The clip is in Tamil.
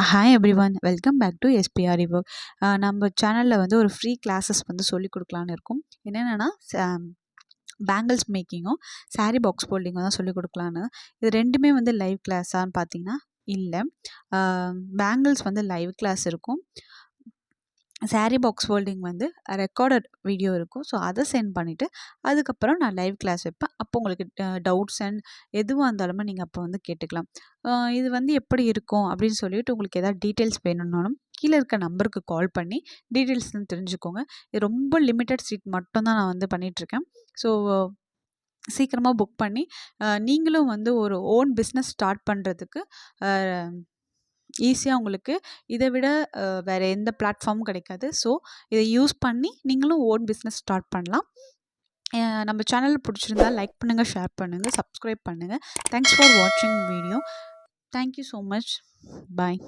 Hi everyone, welcome back to SPR work. நம்ம சேனலில் வந்து ஒரு ஃப்ரீ கிளாஸஸ் வந்து சொல்லிக் கொடுக்கலான்னு இருக்கோம். என்னென்னா பேங்கிள்ஸ் மேக்கிங்கும் சாரீ பாக்ஸ் ஃபோல்டிங்கும் தான் சொல்லிக் கொடுக்கலான்னு. இது ரெண்டுமே வந்து லைவ் கிளாஸான்னு பார்த்தீங்கன்னா இல்லை. பேங்கிள்ஸ் வந்து லைவ் கிளாஸ் இருக்கும். சாரீ பாக்ஸ் ஃபோல்டிங் வந்து ரெக்கார்டட் வீடியோ இருக்கும். ஸோ அதை சென்ட் பண்ணிவிட்டு அதுக்கப்புறம் நான் லைவ் கிளாஸ் வைப்பேன். அப்போ உங்களுக்கு டவுட்ஸ் அண்ட் எதுவாக இருந்தாலுமே நீங்கள் அப்போ வந்து கேட்டுக்கலாம். இது வந்து எப்படி இருக்கும் அப்படின்னு சொல்லிட்டு உங்களுக்கு எதாவது டீட்டெயில்ஸ் வேணும்னாலும் கீழே இருக்க நம்பருக்கு கால் பண்ணி டீட்டெயில்ஸ் தெரிஞ்சுக்கோங்க. இது ரொம்ப லிமிட்டட் சீட் மட்டும்தான் நான் வந்து பண்ணிகிட்ருக்கேன். ஸோ சீக்கிரமாக புக் பண்ணி நீங்களும் வந்து ஒரு ஓன் பிஸ்னஸ் ஸ்டார்ட் பண்ணுறதுக்கு ஈஸியாக உங்களுக்கு இதை விட வேறு எந்த பிளாட்ஃபார்மும் கிடைக்காது. ஸோ இதை யூஸ் பண்ணி நீங்களும் ஓன் பிஸ்னஸ் ஸ்டார்ட் பண்ணலாம். நம்ம சேனல் பிடிச்சிருந்தா லைக் பண்ணுங்கள், ஷேர் பண்ணுங்கள், சப்ஸ்கிரைப் பண்ணுங்கள். தேங்க்ஸ் ஃபார் வாட்சிங் வீடியோ. Thank you so much. பாய்.